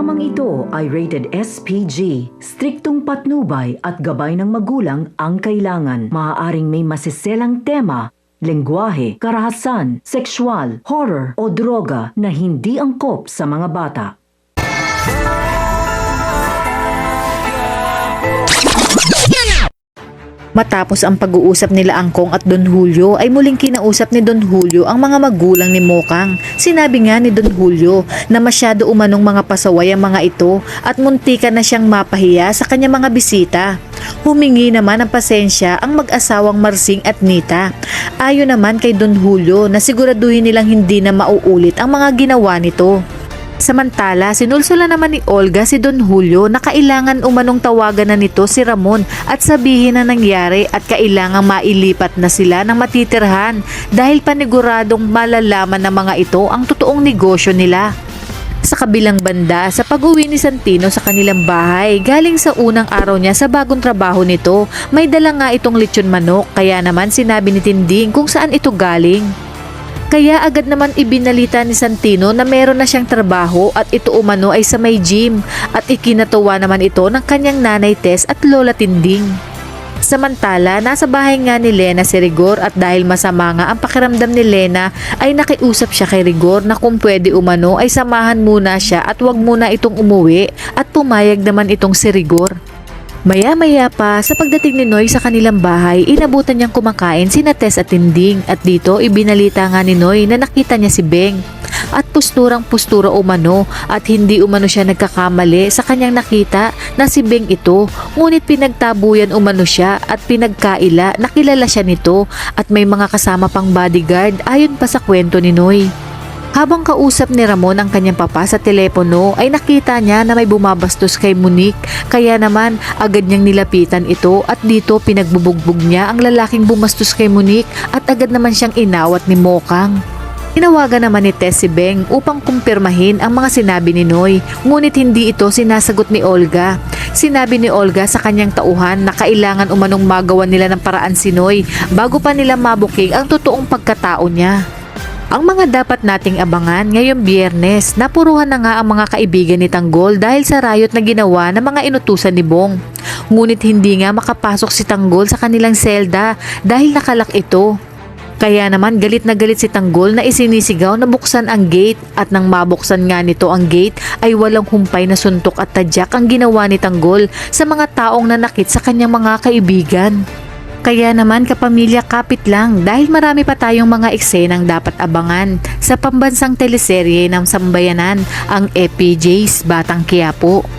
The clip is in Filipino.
Programang ito ay rated SPG. Striktong patnubay at gabay ng magulang ang kailangan. Maaaring may masiselang tema, lengguwahe, karahasan, sexual, horror o droga na hindi angkop sa mga bata. Matapos ang pag-uusap nila Angkong at Don Julio ay muling kinausap ni Don Julio ang mga magulang ni Mokang. Sinabi nga ni Don Julio na masyado umanong mga pasaway ang mga ito at muntikan na siyang mapahiya sa kanyang mga bisita. Humingi naman ng pasensya ang mag-asawang Marsing at Nita. Ayon naman kay Don Julio na siguraduhin nilang hindi na mauulit ang mga ginawa nito. Samantala, sinulsula naman ni Olga si Don Julio na kailangan umanong tawagan na nito si Ramon at sabihin na nangyari at kailangang mailipat na sila ng matitirhan dahil paniguradong malalaman ng mga ito ang totoong negosyo nila. Sa kabilang banda, sa pag-uwi ni Santino sa kanilang bahay, galing sa unang araw niya sa bagong trabaho nito, may dala nga itong lechon manok kaya naman sinabi ni Tinding kung saan ito galing. Kaya agad naman ibinalita ni Santino na meron na siyang trabaho at ito umano ay sa may gym at ikinatuwa naman ito ng kanyang nanay Tess at Lola Tinding. Samantala, nasa bahay nga ni Lena si Rigor at dahil masama nga ang pakiramdam ni Lena ay nakiusap siya kay Rigor na kung pwede umano ay samahan muna siya at wag muna itong umuwi at pumayag naman itong si Rigor. Maya-maya pa, sa pagdating ni Noy sa kanilang bahay, inabutan niyang kumakain sina Tess at Tinding at dito ibinalita nga ni Noy na nakita niya si Beng. At pusturang-pustura umano at hindi umano siya nagkakamali sa kanyang nakita na si Beng ito, ngunit pinagtabuyan umano siya at pinagkaila na kilala siya nito at may mga kasama pang bodyguard ayon pa sa kwento ni Noy. Habang kausap ni Ramon ang kanyang papa sa telepono ay nakita niya na may bumabastos kay Monique kaya naman agad niyang nilapitan ito at dito pinagbubugbog niya ang lalaking bumastos kay Monique at agad naman siyang inawat ni Mokang. Tinawagan naman ni Tess si Beng upang kumpirmahin ang mga sinabi ni Noy ngunit hindi ito sinasagot ni Olga. Sinabi ni Olga sa kanyang tauhan na kailangan umanong magawan nila ng paraan si Noy bago pa nila mabuking ang totoong pagkatao niya. Ang mga dapat nating abangan ngayong Biyernes, napuruhan na nga ang mga kaibigan ni Tanggol dahil sa riot na ginawa ng mga inutusan ni Bong. Ngunit hindi nga makapasok si Tanggol sa kanilang selda dahil nakalak ito. Kaya naman galit na galit si Tanggol na isinisigaw na buksan ang gate at nang mabuksan nga nito ang gate ay walang humpay na suntok at tadyak ang ginawa ni Tanggol sa mga taong nanakit sa kanyang mga kaibigan. Kaya naman kapamilya kapit lang dahil marami pa tayong mga eksenang dapat abangan sa pambansang teleserye ng sambayanan ang FPJ's Batang Quiapo.